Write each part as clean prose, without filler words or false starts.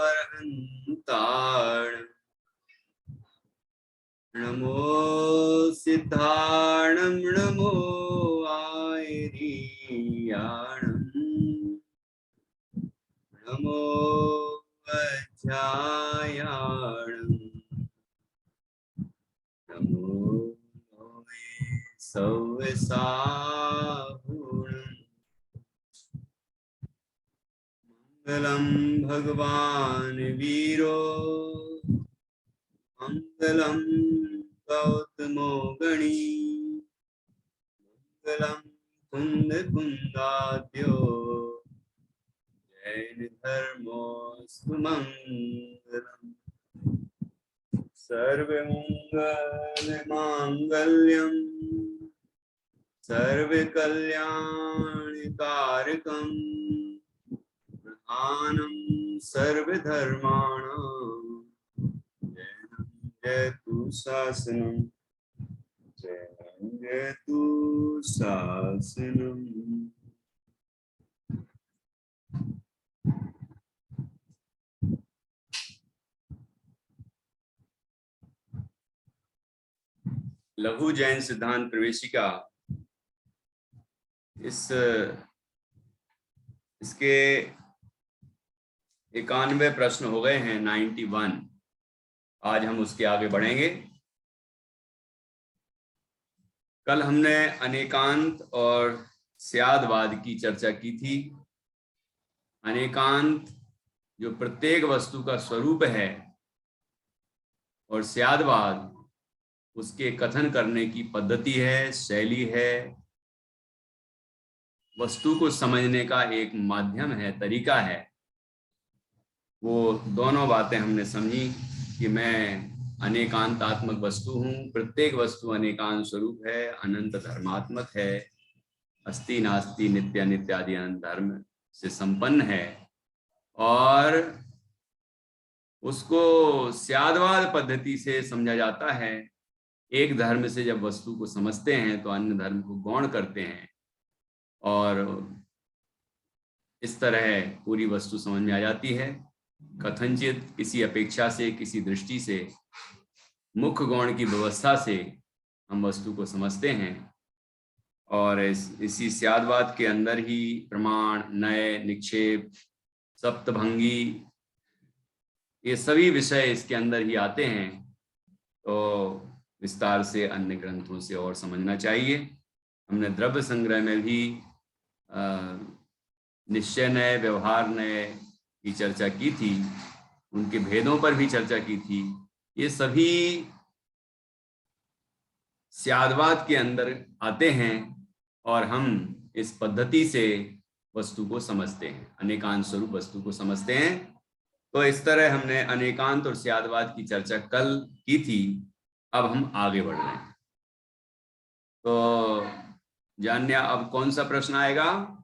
अरहन्ताण नमो सिद्धाणं नमो आयरीयाणं नमो वज्रायाणं नमो सव्यसाहुणम् मंगलम भगवान वीरो मंगलम गौतमो गणी मंगलम कुंद कुंदाद्यो जैन धर्मो सुमंगलम सर्वमंगल मांगल्यम सर्वकल्याणकारकम प्रधानं सर्वधर्माणां जयतु शासनं जयतु शासनम्। लघु जैन सिद्धांत प्रवेशिका इसके 91 प्रश्न हो गए हैं, 91। आज हम उसके आगे बढ़ेंगे। कल हमने अनेकांत और स्यादवाद की चर्चा की थी। अनेकांत जो प्रत्येक वस्तु का स्वरूप है और स्यादवाद उसके कथन करने की पद्धति है, शैली है, वस्तु को समझने का एक माध्यम है, तरीका है। वो दोनों बातें हमने समझी कि मैं अनेकांतात्मक वस्तु हूँ, प्रत्येक वस्तु अनेकांत स्वरूप है, अनंत धर्मात्मक है, अस्ति नास्ति नित्य अनित्य आदि अनंत धर्म से संपन्न है। और उसको स्यादवाद पद्धति से समझा जाता है। एक धर्म से जब वस्तु को समझते हैं तो अन्य धर्म को गौण करते हैं और इस तरह पूरी वस्तु समझ में आ जाती है। कथनचित किसी अपेक्षा से, किसी दृष्टि से, मुख्य गौण की व्यवस्था से हम वस्तु को समझते हैं और इसी स्यादवाद के अंदर ही प्रमाण, नय, निक्षेप, सप्तभंगी, ये सभी विषय इसके अंदर ही आते हैं। तो विस्तार से अन्य ग्रंथों से और समझना चाहिए। हमने द्रव्य संग्रह में भी निश्चय नय, व्यवहार नय की चर्चा की थी, उनके भेदों पर भी चर्चा की थी। ये सभी स्यादवाद के अंदर आते हैं और हम इस पद्धति से वस्तु को समझते हैं, अनेकांत स्वरूप वस्तु को समझते हैं। तो इस तरह हमने अनेकांत और स्यादवाद की चर्चा कल की थी। अब हम आगे बढ़ रहे हैं। तो जानिए अब कौन सा प्रश्न आएगा?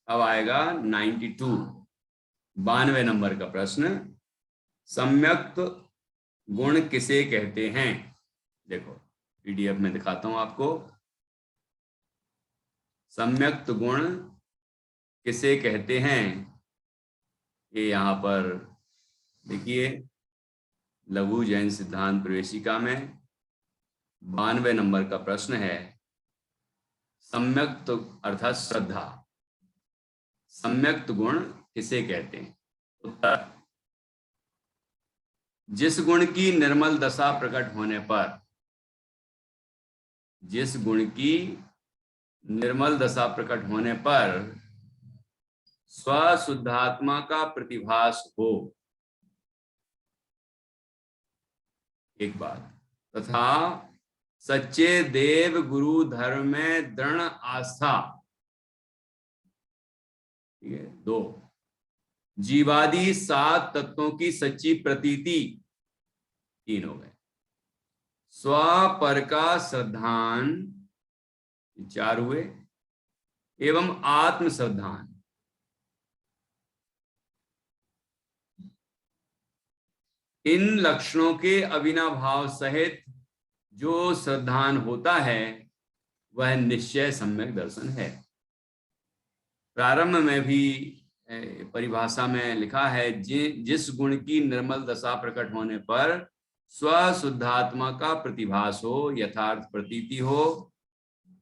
अब आएगा 92, 92 नंबर का प्रश्न। सम्यक्त गुण किसे कहते हैं? देखो पीडीएफ में दिखाता हूं आपको। सम्यक्त गुण किसे कहते हैं? ये यहाँ पर देखिए, लघु जैन सिद्धांत प्रवेशिका में 92 नंबर का प्रश्न है। सम्यक्त अर्थात श्रद्धा, सम्यक्त गुण किसे कहते हैं? उत्तर, जिस गुण की निर्मल दशा प्रकट होने पर, जिस गुण की निर्मल दशा प्रकट होने पर स्वशुद्धात्मा का प्रतिभास हो, एक बात, तथा सच्चे देव गुरु धर्म में दृढ़ आस्था, ठीक है। 2, जीवादि 7 तत्वों की सच्ची प्रतीति, 3 हो गए। स्व पर का श्रद्धान, 4 हुए, एवं आत्म श्रद्धान, इन लक्षणों के अविनाभाव सहित जो श्रद्धान होता है वह निश्चय सम्यक दर्शन है। प्रारंभ में भी परिभाषा में लिखा है, जिस गुण की निर्मल दशा प्रकट होने पर स्वशुद्धात्मा का प्रतिभास हो, यथार्थ प्रतीति हो।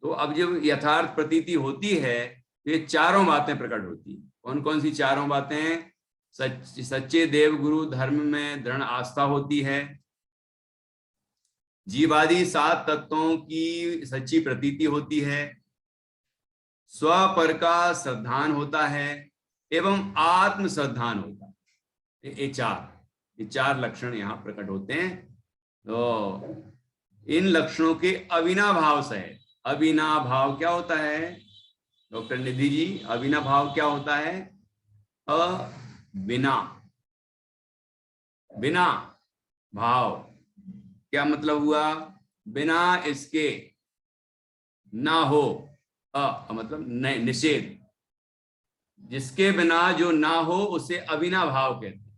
तो अब जब यथार्थ प्रतीति होती है तो ये चारों बातें प्रकट होती हैं। कौन कौन सी चारों बातें? सच्चे देव गुरु धर्म में दृढ़ आस्था होती है, जीवादि 7 तत्वों की सच्ची प्रतीति होती है, स्व पर का श्रद्धान होता है, एवं आत्म श्रद्धान होता है। ये चार लक्षण यहाँ प्रकट होते हैं। तो इन लक्षणों के अविनाभाव से है। अविनाभाव क्या होता है डॉक्टर निधि जी? अविनाभाव क्या होता है? बिना, बिना भाव क्या मतलब हुआ? बिना इसके ना हो, मतलब निषेध। जिसके बिना जो ना हो उसे अविनाभाव कहते हैं।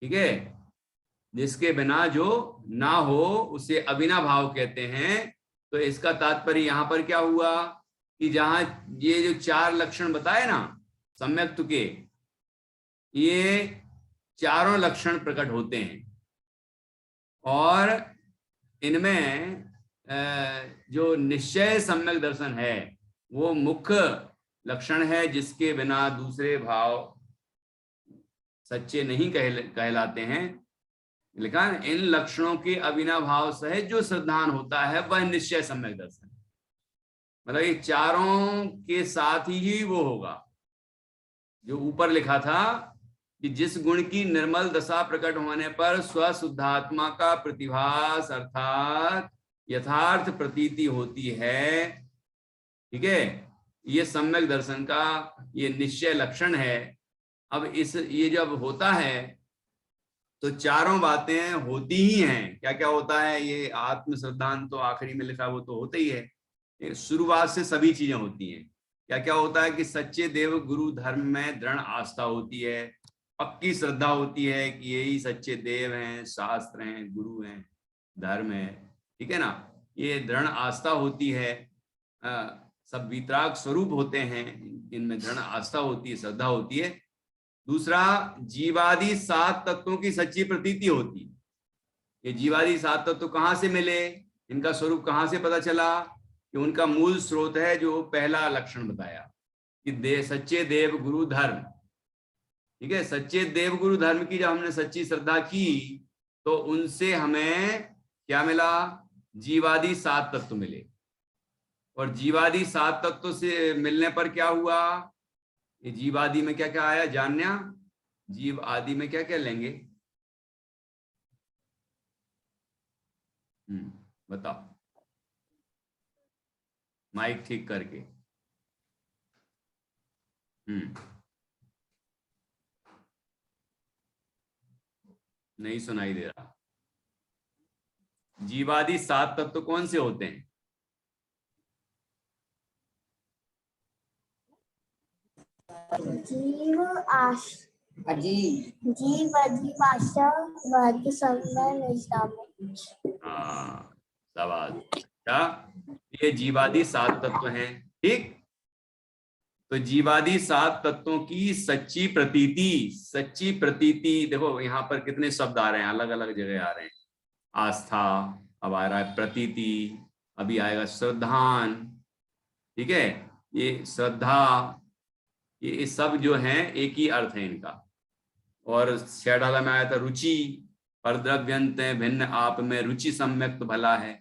ठीक है, जिसके बिना जो ना हो उसे अविनाभाव कहते हैं। तो इसका तात्पर्य यहां पर क्या हुआ कि जहां ये जो चार लक्षण बताए ना सम्यक्त्व के, ये चारों लक्षण प्रकट होते हैं और इनमें जो निश्चय सम्यक दर्शन है वो मुख्य लक्षण है, जिसके बिना दूसरे भाव सच्चे नहीं कहलाते हैं। लिखा इन लक्षणों के अविनाभाव सहित जो श्रद्धान होता है वह निश्चय सम्यक दर्शन। मतलब ये चारों के साथ ही वो होगा जो ऊपर लिखा था कि जिस गुण की निर्मल दशा प्रकट होने पर स्वशुद्धात्मा का प्रतिभास अर्थात यथार्थ प्रतीति होती है। ठीक है, ये सम्यक दर्शन का ये निश्चय लक्षण है। अब ये जब होता है तो चारों बातें होती ही हैं। क्या क्या होता है? ये आत्म श्रद्धांत तो आखिरी में लिखा वो तो होता ही है, शुरुआत से सभी चीजें होती हैं। क्या क्या होता है कि सच्चे देव गुरु धर्म में दृढ़ आस्था होती है, पक्की श्रद्धा होती है कि यही सच्चे देव हैं, शास्त्र हैं, गुरु हैं, धर्म है। ठीक है ना, ये दृढ़ आस्था होती है। सब वितराग स्वरूप होते हैं, इनमें दृढ़ आस्था होती है, श्रद्धा होती है। दूसरा, जीवादि 7 तत्वों की सच्ची प्रतीति होती है। ये जीवादि 7 तत्व कहां से मिले, इनका स्वरूप कहां से पता चला? कि उनका मूल स्रोत है जो पहला लक्षण बताया कि सच्चे देव गुरु धर्म। ठीक है, सच्चे देव गुरु धर्म की जब हमने सच्ची श्रद्धा की तो उनसे हमें क्या मिला? जीवादि 7 तत्व मिले। और जीवादि 7 तत्व से मिलने पर क्या हुआ? ये जीव आदि में क्या क्या आया जानन्या? जीव आदि में क्या क्या लेंगे? बताओ, माइक ठीक करके। नहीं सुनाई दे रहा। जीवादि 7 तत्व कौन से होते हैं? जीव जीव अजीव आशा वाद्य संज्ञा निष्ठामय। हाँ, शाबाश। क्या ये जीवादि 7 तत्व हैं? ठीक, तो जीवादि 7 तत्वों की सच्ची प्रतीति देखो यहाँ पर कितने शब्द आ रहे हैं, अलग अलग जगह आ रहे हैं। आस्था, अब आ रहा है प्रतीति, अभी आएगा श्रद्धान। ठीक है, ये श्रद्धा, ये सब जो हैं एक ही अर्थ है इनका। और शेडाला में आया था रुचि, परद्रव्यंत भिन्न आप में रुचि सम्यक्त भला है।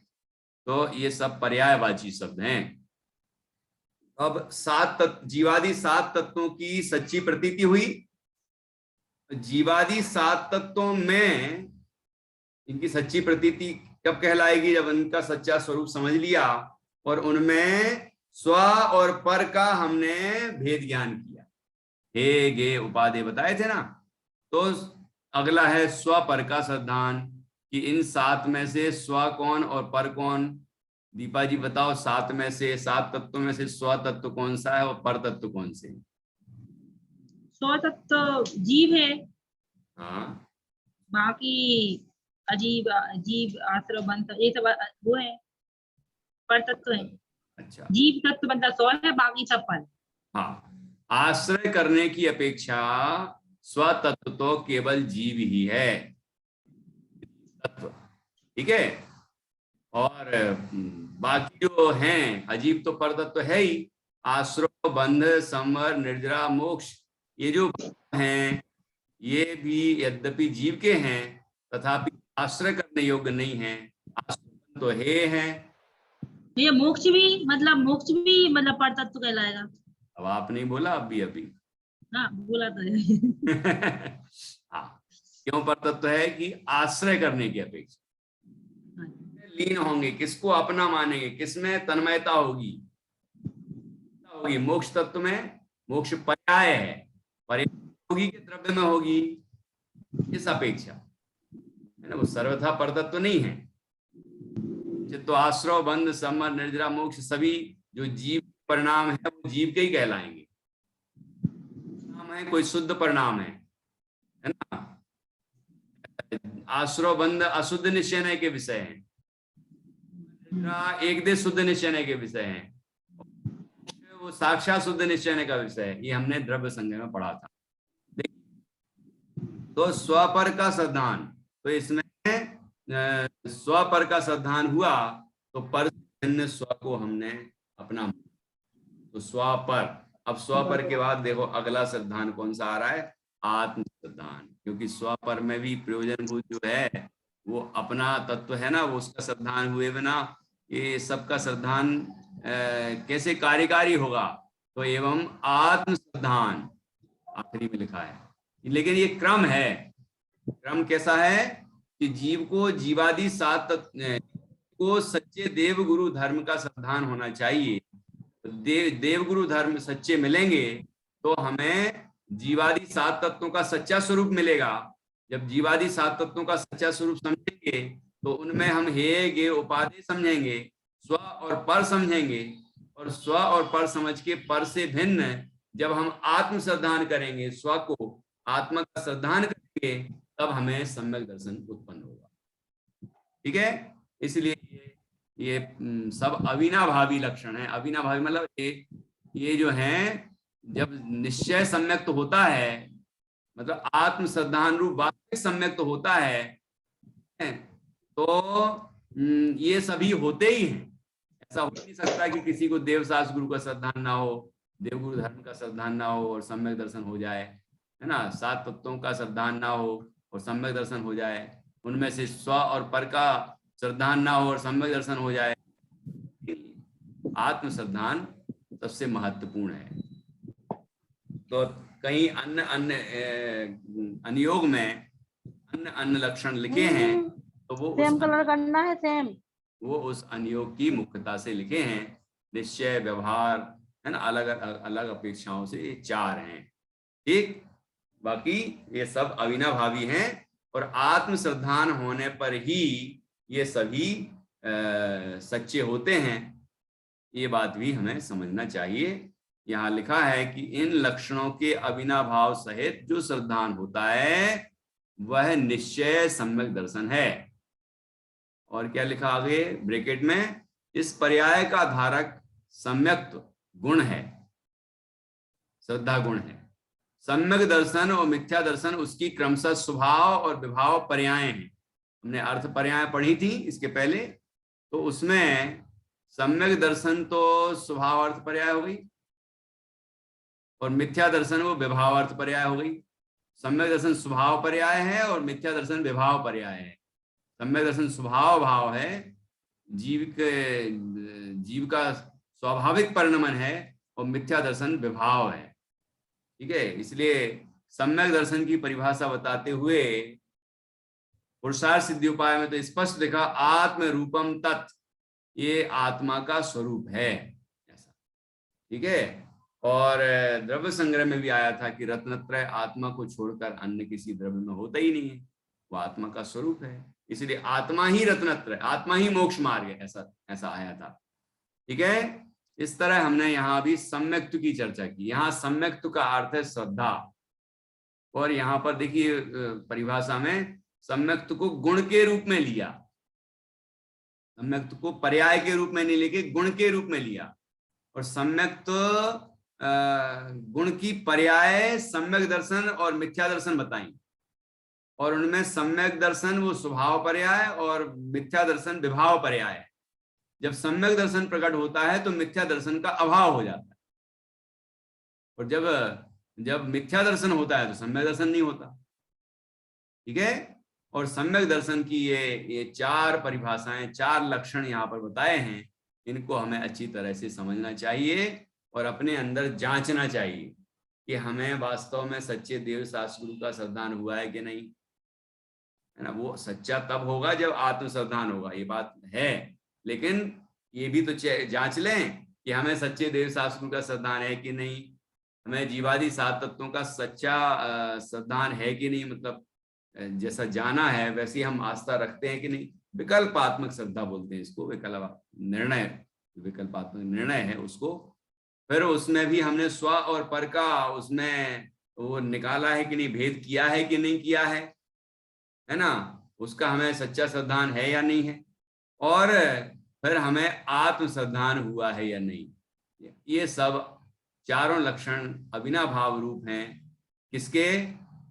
तो ये सब पर्यायवाची शब्द हैं। अब जीवादि 7 तत्वों की सच्ची प्रतीति हुई। जीवादि 7 तत्वों में इनकी सच्ची प्रतीति कब कहलाएगी? जब इनका सच्चा स्वरूप समझ लिया और उनमें स्व और पर का हमने भेद ज्ञान किया, हे गे उपाधि बताए थे ना। तो अगला है स्व पर का श्रद्धान कि इन 7 में से स्व कौन और पर कौन? दीपा जी बताओ, 7 में से 7 तत्वों में से स्व तत्व कौन सा है और पर तत्व कौन से? स्व तत्व जीव है। हाँ, बाकी अजीब जीव आश्रय बंध ये सब वो है, पर तत्व है। अच्छा, जीव तत्व बंधा 100 है, बाकी सब पर। हाँ, आश्रय करने की अपेक्षा स्वतत्व तो केवल जीव ही है, तत्व, ठीक है। और बाकी जो हैं अजीब तो परतत्व है ही। आश्रय, बंध, संवर, निर्जरा, मोक्ष, ये जो हैं ये भी यद्यपि जीव के हैं तथापि आश्रय करने योग्य नहीं है। आश्रय तो है। तो ये मोक्ष भी मतलब परतत्व कहलाएगा। अब आप नहीं बोला अभी हाँ बोला तो है। हाँ, क्यों परतत्व है कि आश्रय करने की अपेक्षा लीन होंगे, किसको अपना मानेंगे, किसमें तन्मयता होगी, मोक्ष तत्व में। मोक्ष पर्याय है, पर्याय होगी कि द्रव्य में होगी, इस अपेक्षा है ना, वो सर्वथा परतत्व नहीं है। तो आश्रय, बंध, समर, निर्जरा, मोक्ष सभी जो जीव परिणाम है वो जीव के ही कहलाएंगे। नाम है कोई शुद्ध परिणाम है ना। आश्रय, बंध अशुद्ध निश्चय के विषय हैं, एक देश शुद्ध निश्चय के विषय हैं, वो साक्षात शुद्ध निश्चय का विषय है। ये हमने द्रव्य संज्ञा में पढ़ा था। तो स्वपर का सिद्धांत, तो इसमें स्वपर का सिद्धांत हुआ तो पर भिन्न स्व को हमने अपना, तो स्वपर। अब स्वपर के बाद देखो अगला सिद्धांत कौन सा आ रहा है, आत्म सिद्धांत। क्योंकि स्वपर में भी प्रयोजनभूत जो है वो अपना तत्व है ना, वो उसका सिद्धांत हुए बिना ये सबका सिद्धांत कैसे कार्यकारी होगा। तो एवं आत्म सिद्धांत आखिरी में लिखा है, लेकिन ये क्रम है। क्रम कैसा है कि जीव को जीवादि सात को सच्चे देव गुरु धर्म का सिद्धांत होना चाहिए। तो देव गुरु धर्म सच्चे मिलेंगे तो हमें जीवादि सात तत्वों का सच्चा स्वरूप मिलेगा। जब जीवादि सात तत्वों का सच्चा स्वरूप समझेंगे तो उनमें हम हे गे उपाधि समझेंगे, स्व और पर समझेंगे, और स्व और पर समझ के पर से भिन्न जब हम आत्म श्रद्धान करेंगे, स्व को आत्मा का श्रद्धान करेंगे, तब हमें सम्यक दर्शन उत्पन्न होगा। ठीक है, इसलिए ये सब अविनाभावी लक्षण है। अविनाभावी मतलब ये जो है, जब निश्चय सम्यक तो होता है, मतलब आत्म श्रद्धान रूप वास्तविक सम्यक तो होता है, तो ये सभी होते ही हैं। ऐसा हो नहीं सकता कि किसी को देवशास्त्र गुरु का श्रद्धान ना हो, देवगुरु धर्म का श्रद्धान ना हो और सम्यक दर्शन हो जाए, है ना। सात तत्वों का श्रद्धान ना हो और सम्यक दर्शन हो जाए, उनमें से स्व और पर का श्रद्धान ना हो और सम्यक दर्शन हो जाए। आत्म श्रद्धान सबसे महत्वपूर्ण है। तो कहीं अन्य अनुयोग में अन्य लक्षण लिखे हैं, तो वो सेम कलर करना है, सेम वो उस अनुयोग की मुख्यता से लिखे हैं। निश्चय, व्यवहार, है ना, अलग अलग अपेक्षाओं से ये चार हैं। ठीक, बाकी ये सब अविनाभावी हैं और आत्म श्रद्धान होने पर ही ये सभी सच्चे होते हैं। ये बात भी हमें समझना चाहिए। यहाँ लिखा है कि इन लक्षणों के अविनाभाव सहित जो श्रद्धान होता है वह निश्चय सम्यक दर्शन है। और क्या लिखा आगे ब्रैकेट में, इस पर्याय का धारक सम्यक गुण है, श्रद्धा गुण है। सम्यक दर्शन और मिथ्या दर्शन उसकी क्रमशः स्वभाव और विभाव पर्याय हैं। हमने अर्थ पर्याय पढ़ी थी इसके पहले, तो उसमें सम्यक दर्शन तो स्वभाव अर्थ पर्याय हो गई और मिथ्या दर्शन वो विभाव अर्थ पर्याय हो गई। सम्यक दर्शन स्वभाव पर्याय है और मिथ्या दर्शन विभाव पर्याय है। सम्यक दर्शन स्वभाव भाव है, जीव का स्वाभाविक परिणमन है, और मिथ्या दर्शन विभाव है। ठीक है, इसलिए सम्यक दर्शन की परिभाषा बताते हुए पुरुषार्थ सिद्धि उपाय में तो स्पष्ट लिखा, आत्म रूपम तत्, ये आत्मा का स्वरूप है ऐसा। ठीक है, और द्रव्य संग्रह में भी आया था कि रत्नत्रय आत्मा को छोड़कर अन्य किसी द्रव्य में होता ही नहीं है, वो आत्मा का स्वरूप है। इसलिए आत्मा ही रत्नत्रय, आत्मा ही मोक्ष मार्ग है, ऐसा आया था। ठीक है, इस तरह हमने यहाँ भी सम्यक्त्व की चर्चा की। यहाँ सम्यक्त्व का अर्थ है श्रद्धा, और यहाँ पर देखिए परिभाषा में सम्यक्त्व को गुण के रूप में लिया, सम्यक्त्व को पर्याय के रूप में नहीं लेके गुण के रूप में लिया। और सम्यक्त्व गुण की पर्याय सम्यक दर्शन और मिथ्या दर्शन बताई, और उनमें सम्यक दर्शन वो स्वभाव पर्याय और मिथ्या दर्शन विभाव पर्याय। जब सम्यक दर्शन प्रकट होता है तो मिथ्या दर्शन का अभाव हो जाता है, और जब मिथ्या दर्शन होता है तो सम्यक दर्शन नहीं होता। ठीक है, और सम्यक दर्शन की ये चार परिभाषाएं, चार लक्षण यहाँ पर बताए हैं, इनको हमें अच्छी तरह से समझना चाहिए और अपने अंदर जांचना चाहिए कि हमें वास्तव में सच्चे देव शास्त्र गुरु का श्रद्धान हुआ है कि नहीं, है ना। वो सच्चा तब होगा जब आत्म श्रद्धान होगा, ये बात है, लेकिन ये भी तो जांच लें कि हमें सच्चे देव शास्त्र गुरु का श्रद्धान है कि नहीं, हमें जीवादि सात तत्वों का सच्चा श्रद्धान है कि नहीं, मतलब जैसा जाना है वैसी हम आस्था रखते हैं कि नहीं। विकल्पात्मक श्रद्धा बोलते हैं इसको, विकल्पात्मक निर्णय है उसको। फिर उसमें भी हमने स्व और पर का उसमें वो निकाला है कि नहीं, भेद किया है कि नहीं किया है ना, उसका हमें सच्चा श्रद्धान है या नहीं है, और फिर हमें आत्म श्रद्धान हुआ है या नहीं। ये सब चारों लक्षण अविनाभाव रूप हैं किसके,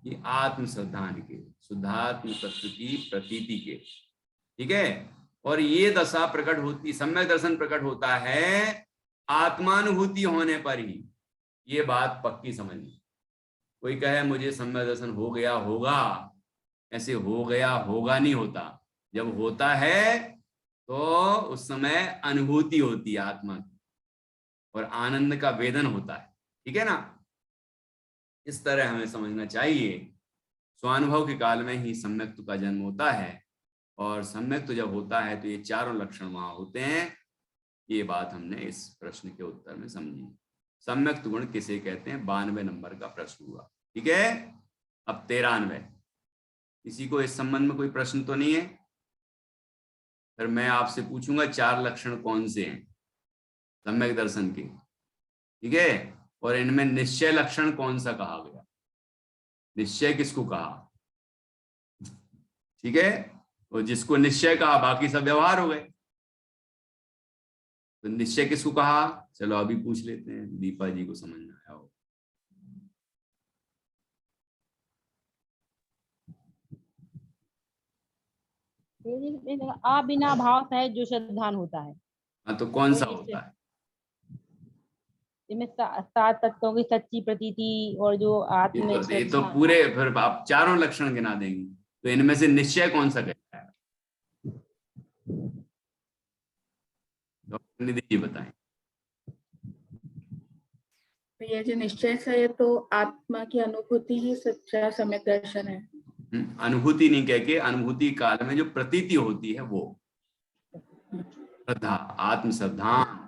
ये आत्म श्रद्धान के, शुद्धात्म तत्व की प्रतीति के। ठीक है, और ये दशा प्रकट होती, सम्यक दर्शन प्रकट होता है आत्मानुभूति होने पर ही। ये बात पक्की समझनी। कोई कहे मुझे सम्यक दर्शन हो गया होगा, ऐसे हो गया होगा नहीं होता। जब होता है तो उस समय अनुभूति होती है आत्मा की, और आनंद का वेदन होता है। ठीक है ना, इस तरह हमें समझना चाहिए। स्वानुभव के काल में ही सम्यक्त्व का जन्म होता है, और सम्यक्त्व जब होता है तो ये चारों लक्षण वहां होते हैं। ये बात हमने इस प्रश्न के उत्तर में समझी। सम्यक्त्व गुण किसे कहते हैं, 92 नंबर का प्रश्न हुआ। ठीक है, अब 93। किसी को इस संबंध में कोई प्रश्न तो नहीं है? फिर मैं आपसे पूछूंगा चार लक्षण कौन से हैं सम्यक दर्शन के। ठीक है, और इनमें निश्चय लक्षण कौन सा कहा गया, निश्चय किसको कहा। ठीक है, और जिसको निश्चय कहा बाकी सब व्यवहार हो गए, तो निश्चय किसको कहा, चलो अभी पूछ लेते हैं, दीपा जी को समझ में आया हो। अबिना भाव है जो श्रद्धान होता है। हाँ, तो कौन सा होता है? इनमें सात तत्वों की सच्ची प्रतीति और जो आत्म ये तो पूरे, फिर आप चारों लक्षण गिना देंगे, तो इनमें से निश्चय कौन सा कहता है, डॉक्टर निधि जी बताएं। ये जो निश्चय है ये तो आत्मा की अनुभूति ही सच्चा सम्यक दर्शन है। अनुभूति नहीं कह के, अनुभूति काल में जो प्रतीति होती है वो श्रद्धा, आत्म श्रद्धा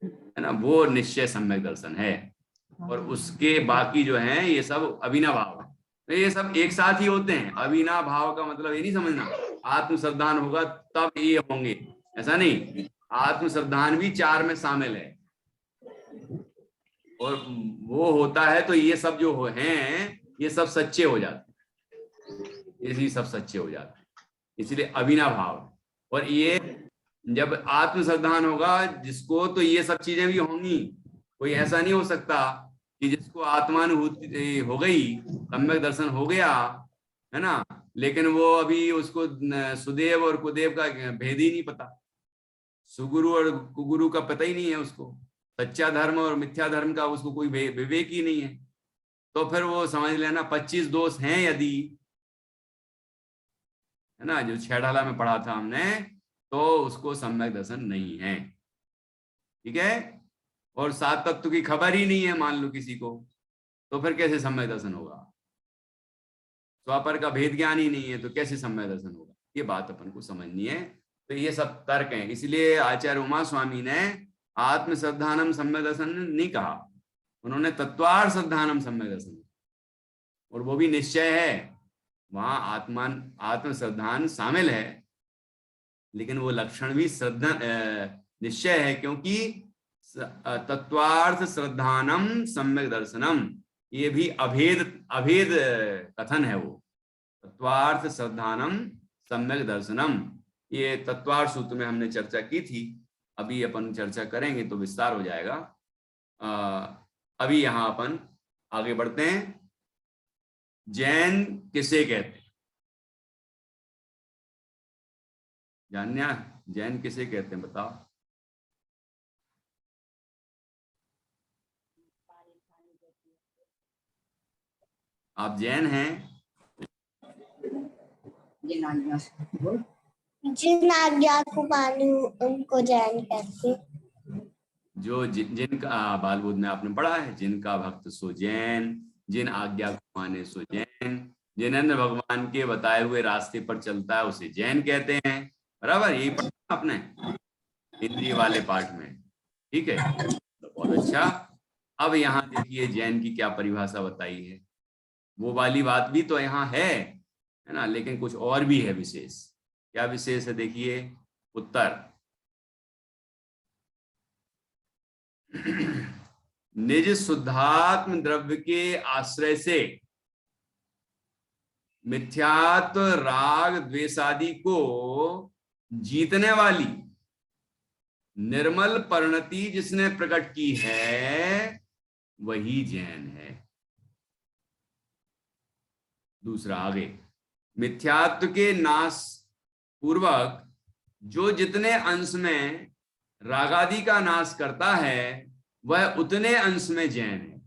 है ना, वो निश्चय सम्यक दर्शन है। और उसके बाकी जो हैं ये सब अविनाभाव है, तो ये सब एक साथ ही होते हैं। अविनाभाव का मतलब ये नहीं समझना आत्म श्रद्धान होगा तब ये होंगे, ऐसा नहीं। आत्म श्रद्धान भी चार में शामिल है, और वो होता है तो ये सब जो हैं ये सब सच्चे हो जाते हैं, ये सब सच्चे हो जाते हैं, इसलिए अविनाभाव। और ये जब आत्म श्रद्धान होगा जिसको, तो ये सब चीजें भी होंगी। कोई ऐसा नहीं हो सकता कि जिसको आत्मानुभूति हो गई, सम्यक दर्शन हो गया, है ना, लेकिन वो अभी उसको सुदेव और कुदेव का भेद ही नहीं पता, सुगुरु और कुगुरु का पता ही नहीं है उसको, सच्चा धर्म और मिथ्या धर्म का उसको कोई विवेक ही नहीं है। तो फिर वो समझ लेना 25 दोष हैं यदि, है ना, जो छेड़ाला में पढ़ा था हमने, तो उसको सम्यक दर्शन नहीं है। ठीक है, और सात तत्व की खबर ही नहीं है मान लो किसी को, तो फिर कैसे सम्यक दर्शन होगा। स्वापर का भेद ज्ञान ही नहीं है तो कैसे सम्यक दर्शन होगा, ये बात अपन को समझनी है। तो ये सब तर्क हैं, इसलिए आचार्य उमा स्वामी ने आत्म श्रद्धानम सम्यक दर्शन नहीं कहा, उन्होंने तत्वार श्रद्धानम सम्यक दर्शन, और वो भी निश्चय है, वहां आत्म श्रद्धान शामिल है, लेकिन वो लक्षण भी श्रद्धा निश्चय है, क्योंकि तत्वार्थ श्रद्धानम सम्यक दर्शनम, ये भी अभेद कथन है। वो तत्वार्थ श्रद्धानम सम्यक दर्शनम, ये तत्वार्थ सूत्र में हमने चर्चा की थी, अभी अपन चर्चा करेंगे तो विस्तार हो जाएगा। अभी यहां अपन आगे बढ़ते हैं। जैन किसे कहते हैं? जान्या, जैन किसे कहते हैं बताओ। आप जैन हैं? जिन आज्ञा को माने उनको जैन कहते हैं। जो जिनका बालबोध में आपने पढ़ा है, जिनका भक्त सो जैन, जिन आज्ञा को माने सो जैन, जिनेंद्र भगवान के बताए हुए रास्ते पर चलता है उसे जैन कहते हैं। बराबर, यही पढ़ा आपने हिंदी वाले पाठ में। ठीक है, तो बहुत अच्छा। अब यहाँ देखिए जैन की क्या परिभाषा बताई है। वो वाली बात भी तो यहाँ है ना, लेकिन कुछ और भी है विशेष। क्या विशेष है देखिए। उत्तर, निज शुद्धात्म द्रव्य के आश्रय से मिथ्यात्व राग द्वेषादि को जीतने वाली निर्मल परिणति जिसने प्रकट की है वही जैन है। दूसरा आगे, मिथ्यात्व के नाश पूर्वक जो जितने अंश में रागादि का नाश करता है वह उतने अंश में जैन है।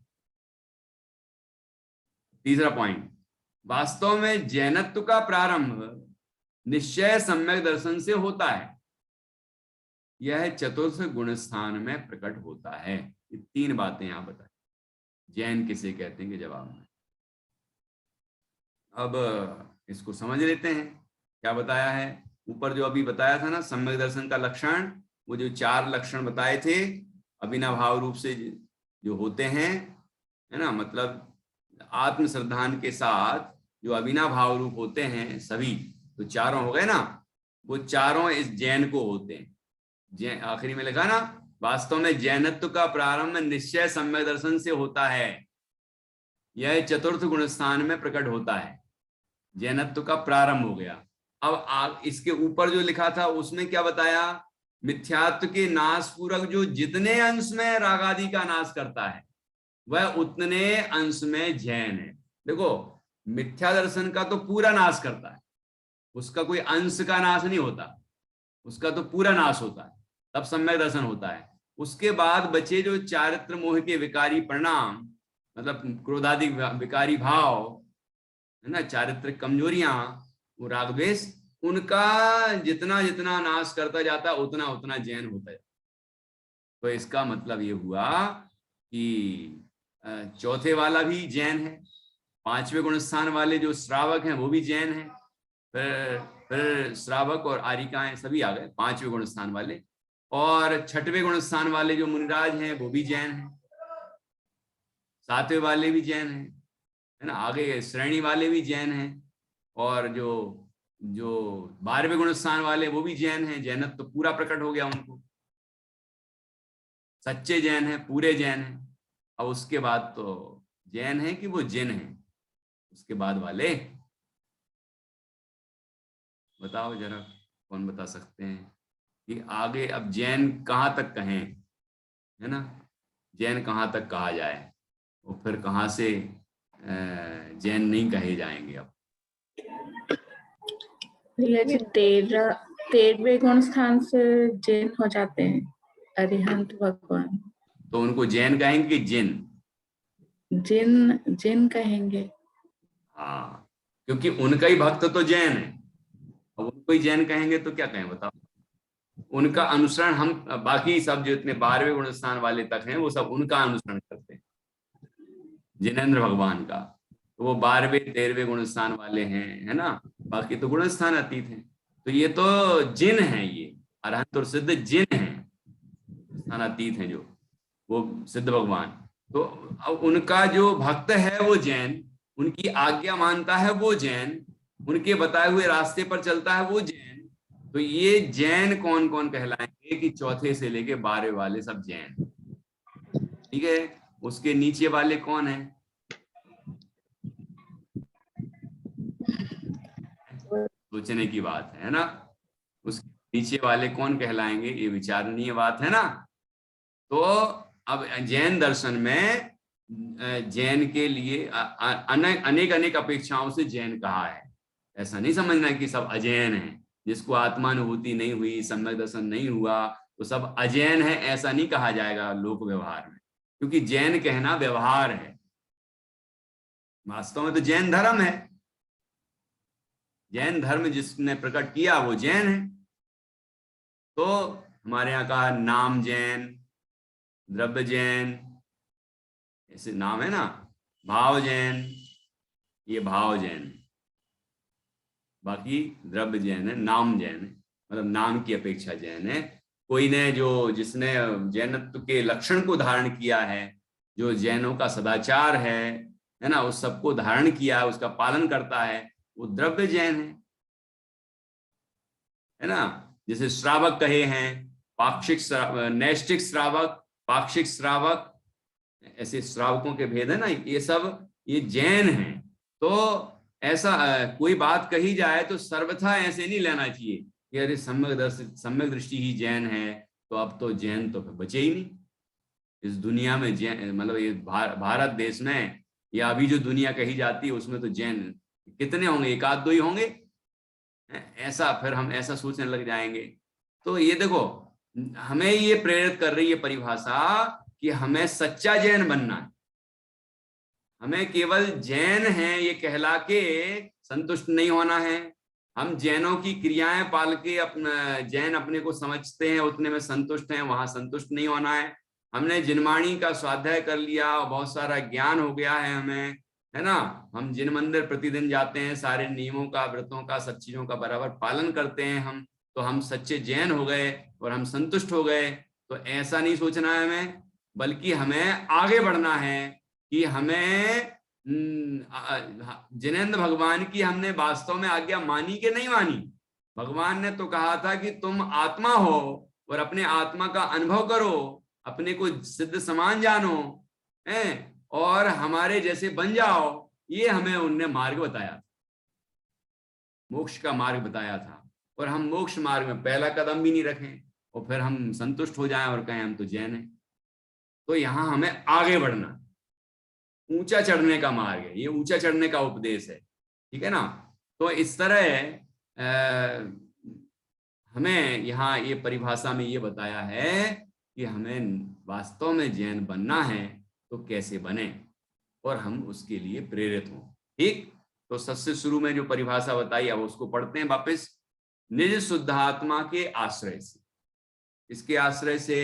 तीसरा पॉइंट, वास्तव में जैनत्व का प्रारंभ निश्चय सम्यक दर्शन से होता है। यह चतुर्थ गुण स्थान में प्रकट होता है। ये तीन बातें यहां बताई। जैन किसे कहते हैं के जवाब में। अब इसको समझ लेते हैं क्या बताया है। ऊपर जो अभी बताया था ना सम्यक दर्शन का लक्षण, वो जो 4 लक्षण बताए थे अभिनव रूप से जो होते हैं, है ना, मतलब आत्म श्रद्धान के साथ जो अभिनव रूप होते हैं सभी, तो चारों हो गए ना, वो चारों इस जैन को होते हैं। जैन आखिरी में लिखा ना, वास्तव में जैनत्व का प्रारंभ निश्चय सम्यक दर्शन से होता है, यह चतुर्थ गुण स्थान में प्रकट होता है। जैनत्व का प्रारंभ हो गया। अब इसके ऊपर जो लिखा था उसमें क्या बताया, मिथ्यात्व के नाश पूर्वक जो जितने अंश में रागादि का नाश करता है वह उतने अंश में जैन है। देखो, मिथ्या दर्शन का तो पूरा नाश करता है, उसका कोई अंश का नाश नहीं होता, उसका तो पूरा नाश होता है, तब सम्यक दर्शन होता है। उसके बाद बचे जो चारित्र मोह के विकारी परिणाम, मतलब क्रोधादि विकारी भाव, है ना, चारित्रिक कमजोरियां, वो राग द्वेष, उनका जितना जितना नाश करता जाता उतना उतना जैन होता है। तो इसका मतलब ये हुआ कि चौथे वाला भी जैन है, 5वें गुण स्थान वाले जो श्रावक हैं वो भी जैन है, फिर श्रावक और आरिकाएं सभी आ गए 5वें गुण स्थान वाले, और 6वें गुण स्थान वाले जो मुनिराज हैं वो भी जैन हैं, 7वें वाले भी जैन हैं, है ना, आगे श्रेणी वाले भी जैन हैं, और जो 12वें गुण स्थान वाले वो भी जैन हैं। जैनत्व तो पूरा प्रकट हो गया उनको, सच्चे जैन हैं, पूरे जैन हैं। अब उसके बाद तो जैन है कि वो जिन है, उसके बाद वाले बताओ जरा, कौन बता सकते हैं कि आगे अब जैन कहाँ तक कहें, है ना, जैन कहाँ तक कहा जाए और फिर कहाँ से जैन नहीं कहे जाएंगे। अब 13वें गुण स्थान से जैन हो जाते हैं अरिहंत भगवान, तो उनको जैन कहेंगे कि जिन? जिन कहेंगे। हाँ, क्योंकि उनका ही भक्त तो जैन है, अब उनको ही जैन कहेंगे तो क्या कहें बताओ। उनका अनुसरण हम, बाकी सब जो इतने 12वें गुण स्थान वाले तक हैं वो सब उनका अनुसरण करते हैं, जिनेंद्र भगवान का। तो वो 12वें 13वें गुण स्थान वाले हैं, है ना, बाकी तो गुण स्थान अतीत हैं। तो ये तो जिन है, ये अरहंत और सिद्ध जिन है, स्थान अतीत है जो वो सिद्ध भगवान। तो अब उनका जो भक्त है वो जैन, उनकी आज्ञा मानता है वो जैन, उनके बताए हुए रास्ते पर चलता है वो जैन। तो ये जैन कौन कौन कहलाएंगे कि चौथे से लेके 12वें वाले सब जैन। ठीक है, उसके नीचे वाले कौन है? सोचने की बात है ना, उसके नीचे वाले कौन कहलाएंगे, ये विचारणीय बात है ना। तो अब जैन दर्शन में जैन के लिए अनेक अनेक अपेक्षाओं से जैन कहा है। ऐसा नहीं समझना कि सब अजैन हैं, जिसको आत्मानुभूति नहीं हुई, सम्यक दर्शन नहीं हुआ, तो सब अजैन है, ऐसा नहीं कहा जाएगा लोक व्यवहार में, क्योंकि जैन कहना व्यवहार है। वास्तव में तो जैन धर्म है, जैन धर्म जिसने प्रकट किया वो जैन है। तो हमारे यहाँ का नाम जैन, द्रव्य जैन, ऐसे नाम है ना, भाव जैन, ये भाव जैन है, बाकी द्रव्य जैन है, नाम जैन है, मतलब नाम की अपेक्षा जैन है। कोई ने जिसने जैनत्व के लक्षण को धारण किया है, जो जैनों का सदाचार है ना, उस सबको धारण किया है, उसका पालन करता है, वो द्रव्य जैन है ना। जैसे श्रावक कहे हैं, पाक्षिक नैष्ठिक श्रावक, पाक्षिक श्रावक, ऐसे श्रावकों के भेद है ना, ये सब ये जैन हैं। तो ऐसा कोई बात कही जाए तो सर्वथा ऐसे नहीं लेना चाहिए कि अरे सम्यक दृष्टि ही जैन है, तो अब तो जैन तो बचे ही नहीं इस दुनिया में। जैन मतलब ये भारत देश में या अभी जो दुनिया कही जाती है उसमें तो जैन कितने होंगे, एक आध दो ही होंगे, ऐसा फिर हम ऐसा सोचने लग जाएंगे। तो ये देखो, हमें ये प्रेरित कर रही है परिभाषा कि हमें सच्चा जैन बनना है। हमें केवल जैन है ये कहला के संतुष्ट नहीं होना है। हम जैनों की क्रियाएं पाल के अपना जैन अपने को समझते हैं, उतने में संतुष्ट हैं, वहां संतुष्ट नहीं होना है। हमने जिनवाणी का स्वाध्याय कर लिया, बहुत सारा ज्ञान हो गया है हमें, है ना। हम जिन मंदिर प्रतिदिन जाते हैं, सारे नियमों का, व्रतों का, सब चीजों का बराबर पालन करते हैं हम, तो हम सच्चे जैन हो गए और हम संतुष्ट हो गए। तो ऐसा नहीं सोचना है हमें, बल्कि हमें आगे बढ़ना है कि हमें जिनेंद्र भगवान की हमने वास्तव में आज्ञा मानी कि नहीं मानी। भगवान ने तो कहा था कि तुम आत्मा हो और अपने आत्मा का अनुभव करो, अपने को सिद्ध समान जानो, हैं, और हमारे जैसे बन जाओ। ये हमें उनने मार्ग बताया था, मोक्ष का मार्ग बताया था। और हम मोक्ष मार्ग में पहला कदम भी नहीं रखें और फिर हम संतुष्ट हो जाएं और कहें हम तो जैन हैं। तो यहां हमें आगे बढ़ना, ऊंचा चढ़ने का मार्ग है, ये ऊंचा चढ़ने का उपदेश है, ठीक है ना। तो इस तरह हमें यहाँ ये परिभाषा में ये बताया है कि हमें वास्तव में जैन बनना है तो कैसे बने और हम उसके लिए प्रेरित हों। ठीक, तो सबसे शुरू में जो परिभाषा बताई अब उसको पढ़ते हैं वापस। निज शुद्धात्मा के आश्रय से, इसके आश्रय से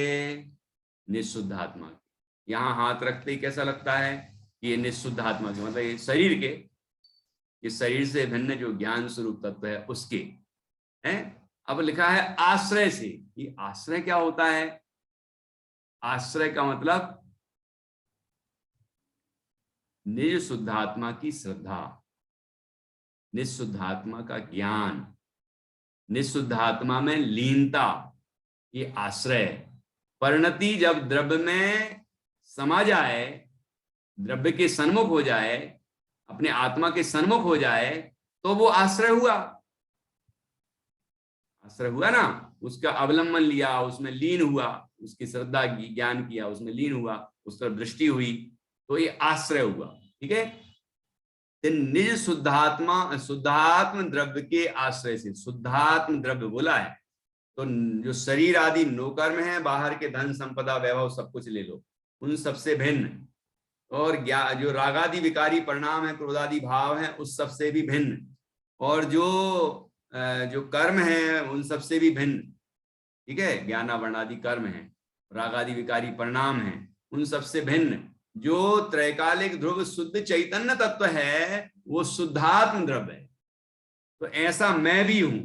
निज शुद्धात्मा। यहाँ हाथ रखते ही कैसा लगता है कि ये निज शुद्धात्मा के मतलब ये शरीर के, इस शरीर से भिन्न जो ज्ञान स्वरूप तत्व है उसके हैं। अब लिखा है आश्रय से। ये आश्रय क्या होता है? आश्रय का मतलब निज शुद्धात्मा की श्रद्धा, निज शुद्धात्मा का ज्ञान, निज शुद्धात्मा में लीनता, ये आश्रय। परिणति जब द्रव्य में समा जाए, द्रव्य के सन्मुख हो जाए, अपने आत्मा के सन्मुख हो जाए, तो वो आश्रय हुआ। आश्रय हुआ ना, उसका अवलंबन लिया, उसमें लीन हुआ, उसकी श्रद्धा ज्ञान किया, उसमें लीन हुआ, उस पर दृष्टि हुई, तो ये आश्रय हुआ। ठीक है, निज शुद्धात्मा, शुद्धात्म द्रव्य के आश्रय से। शुद्धात्म द्रव्य बोला है तो जो शरीर आदि नौकर्म है, बाहर के धन संपदा वैभव सब कुछ ले लो, उन सबसे भिन्न, और जो रागादि विकारी परिणाम है, क्रोधादि भाव है, उस सबसे भी भिन्न, और जो कर्म है उन सबसे भी भिन्न। ठीक है, ज्ञानावर्णादि कर्म है, रागादि विकारी परिणाम है, उन सबसे भिन्न जो त्रैकालिक ध्रुव शुद्ध चैतन्य तत्व है, वो शुद्धात्म द्रव्य है। तो ऐसा मैं भी हूं।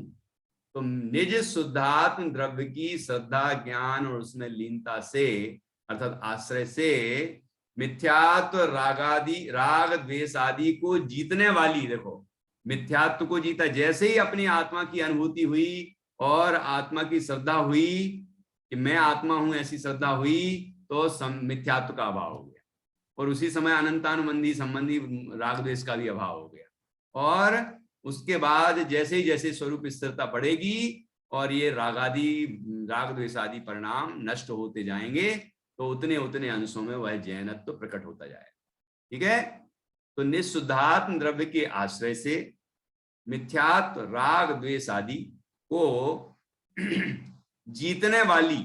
तो निज शुद्धात्म द्रव्य की श्रद्धा ज्ञान और उसमें लीनता से, अर्थात आश्रय से, मिथ्यात्व राग द्वेष आदि को जीतने वाली, देखो मिथ्यात्व को जीता, जैसे ही अपनी आत्मा की अनुभूति हुई और आत्मा की श्रद्धा हुई कि मैं आत्मा हूं, ऐसी श्रद्धा हुई, तो मिथ्यात्व का अभाव हो गया, और उसी समय अनंतानुबंधी संबंधी राग द्वेष का भी अभाव हो गया। और उसके बाद जैसे ही जैसे स्वरूप स्थिरता बढ़ेगी और ये राग द्वेष आदि परिणाम नष्ट होते जाएंगे, तो उतने उतने अंशों में वह जैनत्व प्रकट होता जाएगा। ठीक है, तो निःशुद्धात्म द्रव्य के आश्रय से मिथ्यात्व राग द्वेष आदि को जीतने वाली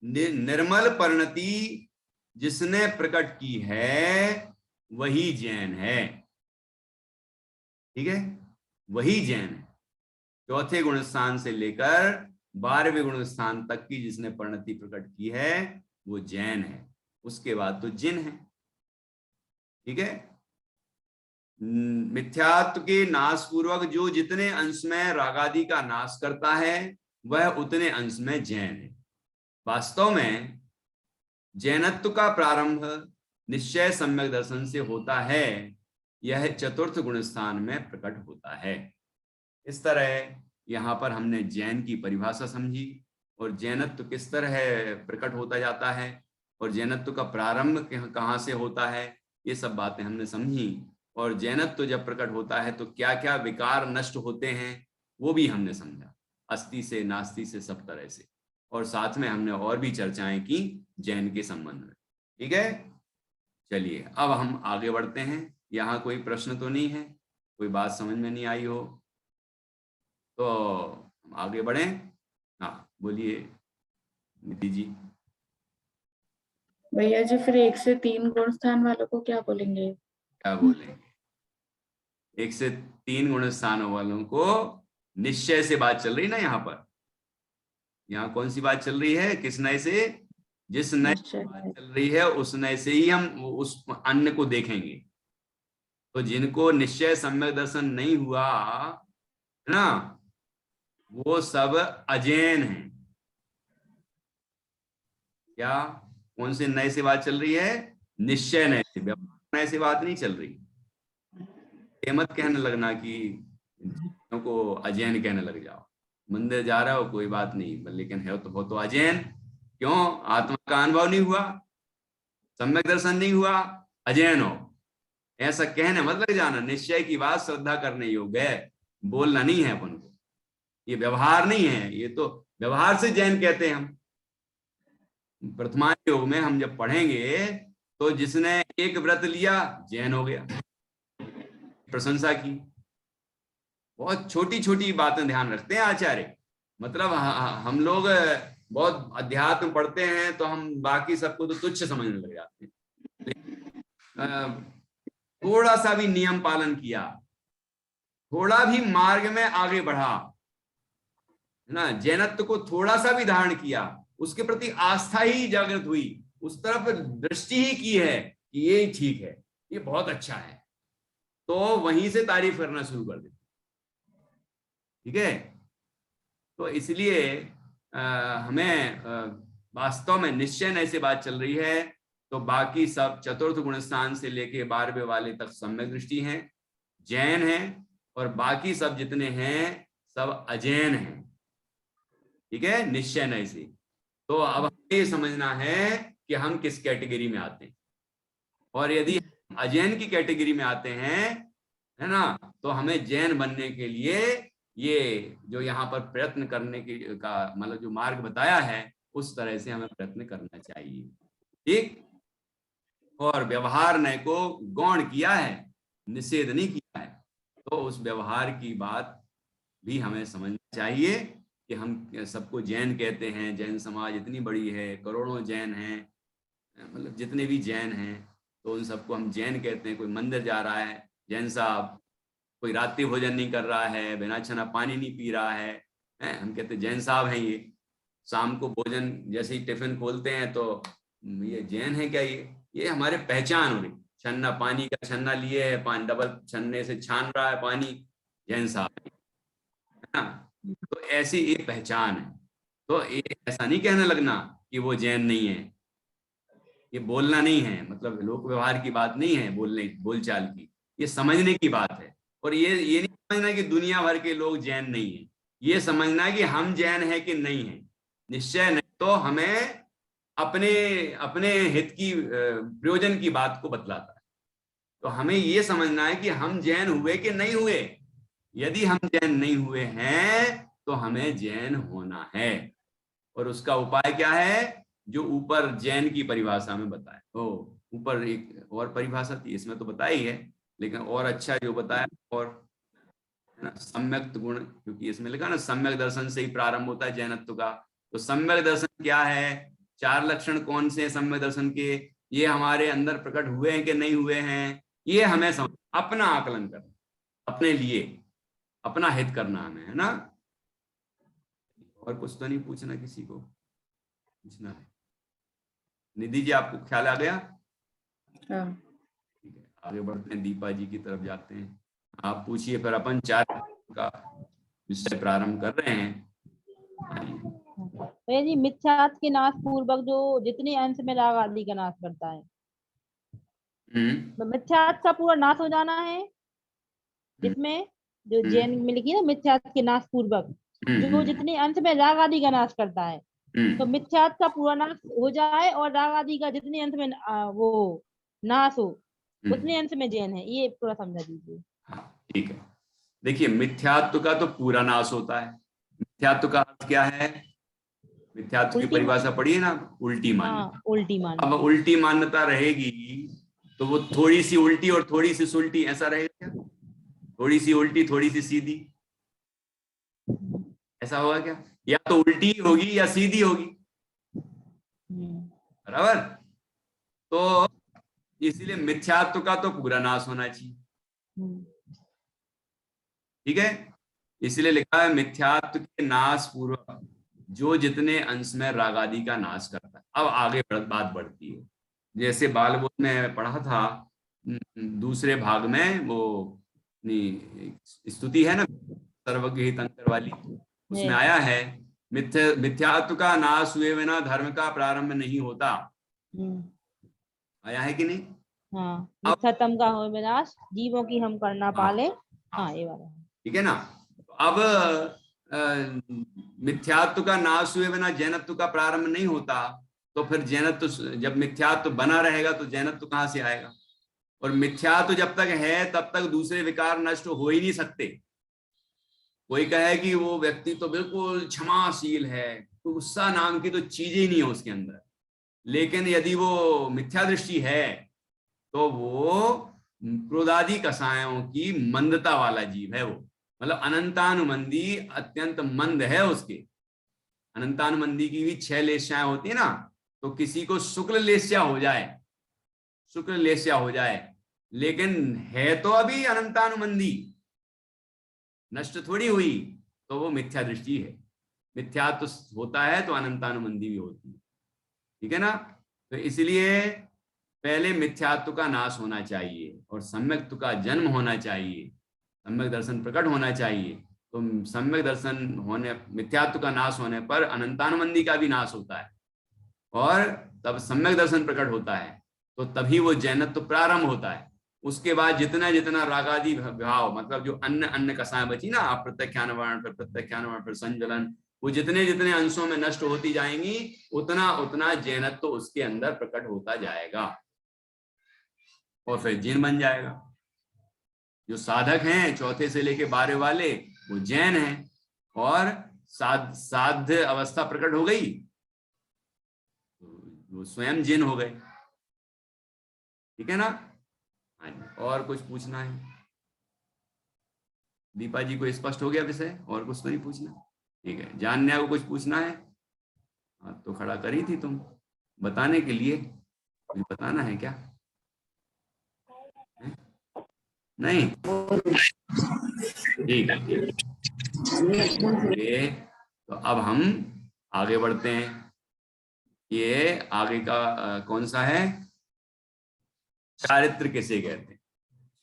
निर्मल परिणति जिसने प्रकट की है वही जैन है। ठीक है, वही जैन है। चौथे गुण स्थान से लेकर 12वें गुण स्थान तक की जिसने परिणति प्रकट की है वो जैन है। उसके बाद तो जिन है। ठीक है, मिथ्यात्व के नाश पूर्वक जो जितने अंश में रागादि का नाश करता है वह उतने अंश में जैन है। वास्तव में जैनत्व का प्रारंभ निश्चय सम्यक दर्शन से होता है, यह चतुर्थ गुण स्थान में प्रकट होता है। इस तरह यहाँ पर हमने जैन की परिभाषा समझी और जैनत्व किस तरह प्रकट होता जाता है और जैनत्व का प्रारंभ कहाँ से होता है, ये सब बातें हमने समझी। और जैनत्व जब प्रकट होता है तो क्या क्या विकार नष्ट होते हैं वो भी हमने समझा, अस्थि से नास्ति से सब तरह से। और साथ में हमने और भी चर्चाएं की जैन के संबंध में। ठीक है, चलिए अब हम आगे बढ़ते हैं। यहाँ कोई प्रश्न तो नहीं है, कोई बात समझ में नहीं आई हो तो हम आगे बढ़ें। हाँ बोलिए निधि जी। भैया जी फिर 1 से 3 गुण स्थान वालों को क्या बोलेंगे? क्या बोलेंगे? 1 से 3 गुण स्थानों वालों को निश्चय से बात चल रही ना यहाँ पर। यहाँ कौन सी बात चल रही है? किस नए से? जिस नए से बात चल रही है उस नए से ही हम उस अन्य को देखेंगे। तो जिनको निश्चय सम्यक दर्शन नहीं हुआ है ना, वो सब अजैन हैं। क्या कौन से नए से बात चल रही है? निश्चय नए से, व्यवहार नए से बात नहीं चल रही। ये मत कहने लगना कि को अजैन कहने लग जाओ। मंदिर जा रहा हो कोई बात नहीं, लेकिन है तो हो तो अजैन। क्यों? आत्मा का अनुभव नहीं हुआ, सम्यक दर्शन नहीं हुआ, अजैन हो। ऐसा कहने मत लग जाना। निश्चय की बात श्रद्धा करने योग्य है, बोलना नहीं है अपन को। ये व्यवहार नहीं है, ये तो व्यवहार से जैन कहते हैं हम। प्रथमांग योग में हम जब पढ़ेंगे तो जिसने एक व्रत लिया जैन हो गया, प्रशंसा की। बहुत छोटी छोटी बातें ध्यान रखते हैं आचार्य। मतलब हम लोग बहुत अध्यात्म पढ़ते हैं तो हम बाकी सबको तो तुच्छ समझने लग जाते हैं। थोड़ा सा भी नियम पालन किया, थोड़ा भी मार्ग में आगे बढ़ा, है ना, जैनत्व को थोड़ा सा भी धारण किया, उसके प्रति आस्था ही जागृत हुई, उस तरफ दृष्टि ही की है कि ये ठीक है, ये बहुत अच्छा है, तो वहीं से तारीफ करना शुरू कर देते। ठीक है, तो इसलिए हमें वास्तव में निश्चय नए से बात चल रही है तो बाकी सब चतुर्थ गुण स्थान से लेके 12वें वाले तक सम्यक दृष्टि हैं, जैन हैं, और बाकी सब जितने हैं सब अजैन हैं। ठीक है, निश्चय नए से। तो अब हमें ये समझना है कि हम किस कैटेगरी में आते हैं, और यदि अजैन की कैटेगरी में आते हैं, है ना, तो हमें जैन बनने के लिए ये जो यहाँ पर प्रयत्न करने का मतलब जो मार्ग बताया है उस तरह से हमें प्रयत्न करना चाहिए। ठीक, और व्यवहार नय को गौण किया है, निषेध नहीं किया है, तो उस व्यवहार की बात भी हमें समझना चाहिए कि हम सबको जैन कहते हैं। जैन समाज इतनी बड़ी है, करोड़ों जैन हैं, मतलब जितने भी जैन हैं तो उन सबको हम जैन कहते हैं। कोई मंदिर जा रहा है जैन साहब, कोई रात्रि भोजन नहीं कर रहा है, बिना छना पानी नहीं पी रहा है, हम कहते हैं जैन साहब हैं ये। शाम को भोजन जैसे ही टिफिन खोलते हैं तो ये जैन है क्या? ये हमारे पहचान हो रही। छन्ना पानी का छन्ना लिए है, पानी डबल छन्ने से छान रहा है पानी, जैन साहब, है ना। तो ऐसी एक पहचान है। तो ऐसा नहीं कहने लगना कि वो जैन नहीं है। ये बोलना नहीं है, मतलब लोक व्यवहार की बात नहीं है, बोलचाल की, ये समझने की बात है। और ये नहीं समझना कि दुनिया भर के लोग जैन नहीं है, ये समझना है कि हम जैन है कि नहीं है। निश्चय नहीं तो हमें अपने अपने हित की प्रयोजन की बात को बतलाता है। तो हमें ये समझना है कि हम जैन हुए कि नहीं हुए। यदि हम जैन नहीं हुए हैं तो हमें जैन होना है, और उसका उपाय क्या है? जो ऊपर जैन की परिभाषा में बताया। ओ ऊपर एक और परिभाषा थी, इसमें तो बताई है, लेकिन और अच्छा जो बताया, और है ना, सम्यक गुण, क्योंकि इसमें लिखा ना सम्यक दर्शन से ही प्रारंभ होता है जैनत्व का। तो सम्यक दर्शन क्या है, 4 लक्षण कौन से हैं सम्यक दर्शन के, ये हमारे अंदर प्रकट हुए हैं कि नहीं हुए हैं, ये हमें अपना आकलन करना, अपने लिए अपना हित करना हमें, है ना। और कुछ तो नहीं पूछना, किसी को पूछना है? निधि जी आपको ख्याल आ गया? हाँ। ठीक है, आगे बढ़ते हैं, दीपा जी की तरफ जाते हैं। आप पूछिए, फिर अपन 4 का विषय प्रारंभ कर रहे हैं। भैया जी, मिथ्यात्व के नाश पूर्वक जो जितने अंश में राग आदि का नाश करता है, मिथ्यात्व का पूरा नाश हो जाना है, जिसमें जो जैन में लिखी है ना, मिथ्यात्व के नाश पूर्वक जो जितने अंश में राग आदि का नाश करता है, तो मिथ्यात्व का पूरा नाश हो जाए और राग आदि का जितने अंश में वो नाश हो, उतने अंश में जैन है, ये पूरा समझा दीजिए। हाँ ठीक है, देखिए मिथ्यात्व का तो पूरा नाश होता है। मिथ्यात्व का अर्थ क्या है? मिथ्यात्व की परिभाषा पढ़िए ना, उल्टी मान्यता। हाँ, उल्टी मान्यता। अब उल्टी मान्यता रहेगी तो वो थोड़ी सी उल्टी और थोड़ी सी सुल्टी, ऐसा रहेगा क्या? थोड़ी सी उल्टी थोड़ी सी सीधी, ऐसा होगा क्या? या तो उल्टी होगी या सीधी होगी, बराबर। तो इसीलिए मिथ्यात्व का तो पूरा नाश होना चाहिए, ठीक है। इसलिए लिखा है मिथ्यात्व के नाश पूर्वक जो जितने अंश में राग आदि का नाश करता है। अब आगे बात बढ़ती है, जैसे बाल बोध में पढ़ा था, दूसरे भाग में वो स्तुति है ना, सर्वज्ञ हितंकर वाली, उसमें आया है मिथ्यात्व का नाश हुए बिना धर्म का प्रारंभ नहीं होता। आया है कि नहीं? हाँ, मिथ्यात्म का हो विनाश जीवों की हम करना पाले। हाँ, ये वाला ठीक है ना। अब मिथ्यात्व का नाश हुए बिना जैनत्व का प्रारंभ नहीं होता, तो फिर जैनत्व, जब मिथ्यात्व बना रहेगा तो जैनत्व कहां से आएगा? और मिथ्यात्व जब तक है तब तक दूसरे विकार नष्ट हो ही नहीं सकते। कोई कहे कि वो व्यक्ति तो बिल्कुल क्षमाशील है, तो गुस्सा नाम की तो चीज ही नहीं है उसके अंदर, लेकिन यदि वो मिथ्या दृष्टि है तो वो क्रोधादि कसायों की मंदता वाला जीव है। वो मतलब अनंतानुमंदी, अत्यंत मंद है उसके। अनंतानुमंदी की भी 6 लेस्याएं होती है ना, तो किसी को शुक्ल लेस्या हो जाए, शुक्ल लेस्या हो जाए, लेकिन है तो अभी अनंतानुमंदी, नष्ट थोड़ी हुई, तो वो मिथ्या दृष्टि है। मिथ्या तो होता है तो अनंतानुमंदी भी होती है, ठीक है ना। तो इसलिए पहले मिथ्यात्व का नाश होना चाहिए और सम्यक्त्व का जन्म होना चाहिए, सम्यक दर्शन प्रकट होना चाहिए। तो सम्यक दर्शन होने, मिथ्यात्व का नाश होने पर अनंतानुमंदी का भी नाश होता है, और तब सम्यक दर्शन प्रकट होता है, तो तभी वो जैनत्व प्रारंभ होता है। उसके बाद जितना जितना रागादि भाव, मतलब जो अन्य अन्य कसाएं बची ना, अप्रत्यक्षानुवरण, फिर प्रत्यक्षानुवरण, फिर संज्वलन, वो जितने जितने अंशों में नष्ट होती जाएंगी, उतना उतना जैनत्व उसके अंदर प्रकट होता जाएगा और फिर जैन बन जाएगा। जो साधक हैं चौथे से लेके 12 वाले, वो जैन हैं, और साध्य अवस्था प्रकट हो गई तो वो स्वयं जैन हो गए, ठीक है ना। और कुछ पूछना है? दीपा जी को स्पष्ट हो गया विषय? और कुछ तो नहीं पूछना? ठीक है, जानने को कुछ पूछना है? हाथ तो खड़ा करी थी तुम बताने के लिए, कुछ बताना है क्या? नहीं, ठीक है। तो अब हम आगे बढ़ते हैं। ये आगे का कौन सा है? चारित्र किसे कहते हैं?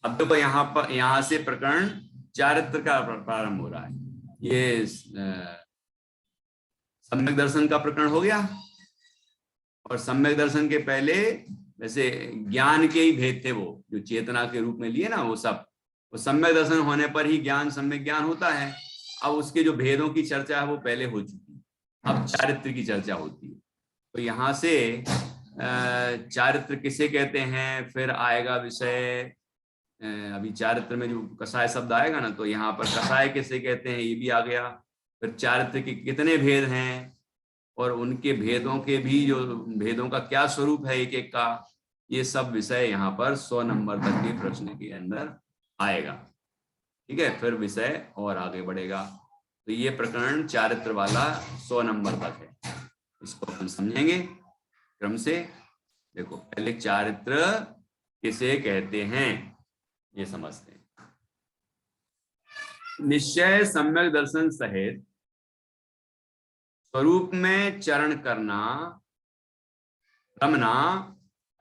अब तो यहाँ से प्रकरण चारित्र का प्रारंभ हो रहा है। ये सम्यक दर्शन का प्रकरण हो गया, और सम्यक दर्शन के पहले वैसे ज्ञान के ही भेद थे, वो जो चेतना के रूप में लिए ना, वो सब, वो सम्यक दर्शन होने पर ही ज्ञान, सम्यक ज्ञान होता है। अब उसके जो भेदों की चर्चा है वो पहले हो चुकी है, अब चारित्र की चर्चा होती है। तो यहाँ से चारित्र किसे कहते हैं, फिर आएगा विषय, अभी चारित्र में जो कसाय शब्द आएगा ना, तो यहाँ पर कसाय किसे कहते हैं ये भी आ गया। फिर चारित्र के कितने भेद हैं, और उनके भेदों के भी, जो भेदों का क्या स्वरूप है एक एक का, ये सब विषय यहाँ पर 100 नंबर तक के प्रश्न के अंदर आएगा। ठीक है, फिर विषय और आगे बढ़ेगा। तो ये प्रकरण चारित्र वाला 100 नंबर तक है, इसको हम समझेंगे क्रम से। देखो, पहले चारित्र किसे कहते हैं ये समझते हैं। निश्चय सम्यक दर्शन सहित स्वरूप में चरण करना, रमना,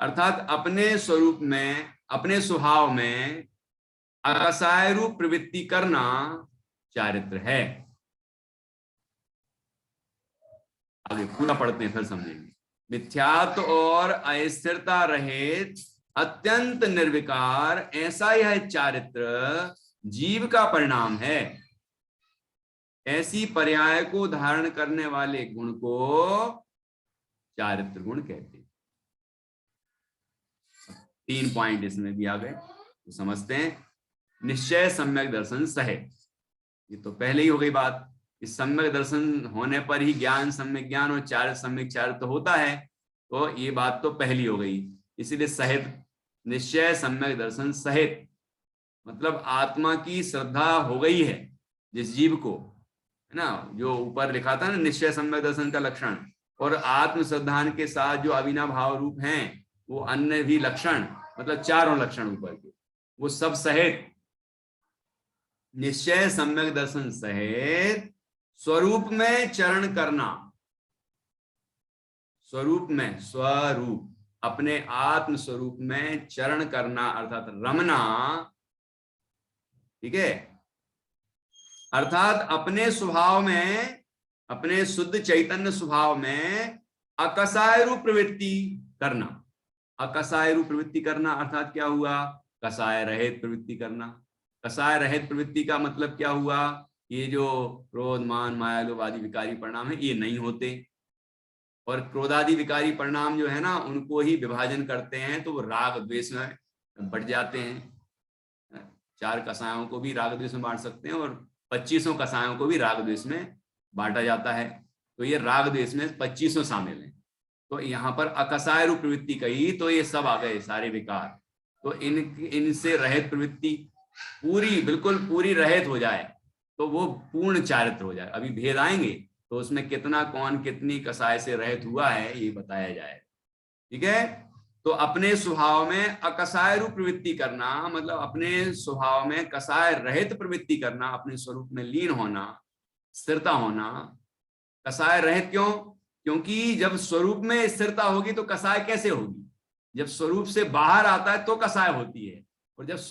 अर्थात अपने स्वरूप में, अपने स्वभाव में अकसाय रूप प्रवृत्ति करना चारित्र है। आगे पूरा पढ़ते हैं फिर समझेंगे। मिथ्यात्व और अस्थिरता रहित अत्यंत निर्विकार ऐसा यह चारित्र जीव का परिणाम है। ऐसी पर्याय को धारण करने वाले गुण को चारित्र गुण कहते हैं। 3 पॉइंट इसमें भी आ गए, तो समझते हैं। निश्चय सम्यक दर्शन सहित, ये तो पहले ही हो गई बात। इस सम्यक दर्शन होने पर ही ज्ञान सम्यक ज्ञान और चारित्र सम्यक चारित्र होता है, तो ये बात तो पहली हो गई। इसीलिए सहित, निश्चय सम्यक दर्शन सहित मतलब आत्मा की श्रद्धा हो गई है जिस जीव को, है ना, जो ऊपर लिखा था ना निश्चय सम्यक दर्शन का लक्षण, और आत्म श्रद्धान के साथ जो अविना भाव रूप हैं वो अन्य भी लक्षण, मतलब चारों लक्षण ऊपर के, वो सब सहित निश्चय सम्यक दर्शन सहित स्वरूप में चरण करना। स्वरूप में, स्वरूप अपने आत्म स्वरूप में चरण करना अर्थात रमना। ठीक है, अर्थात अपने स्वभाव में, अपने शुद्ध चैतन्य स्वभाव में अकसाय रूप प्रवृत्ति करना। अकसाय रूप प्रवृत्ति करना अर्थात क्या हुआ? कसाय रहित प्रवृत्ति करना। कसाय रहित प्रवृत्ति का मतलब क्या हुआ? ये जो क्रोध मान माया लोभ आदि विकारी परिणाम है ये नहीं होते, और क्रोधादि विकारी परिणाम जो है ना उनको ही विभाजन करते हैं तो वो राग द्वेष में बढ़ जाते हैं। 4 कसायों को भी राग द्वेष में बांट सकते हैं और 25 कसायों को भी राग द्वेष में बांटा जाता है, तो ये राग द्वेष में 25 शामिल हैं। तो यहाँ पर अकसाय रूप प्रवृत्ति कही तो ये सब आ गए सारे विकार। तो इनसे रहित प्रवृत्ति पूरी, बिल्कुल पूरी रहित हो जाए तो वो पूर्ण चारित्र हो जाए। अभी भेद आएंगे तो उसमें कितना कौन कितनी कसाय से रहित हुआ है ये बताया जाए। ठीक है, तो अपने स्वभाव में अकसाय रूप प्रवृत्ति करना मतलब अपने स्वभाव में कसाय रहित प्रवृत्ति करना, अपने स्वरूप में लीन होना, स्थिरता होना। कसाय रहित क्यों? क्योंकि जब स्वरूप में स्थिरता होगी तो कसाय कैसे होगी? जब स्वरूप से बाहर आता है तो कसाय होती है, और जब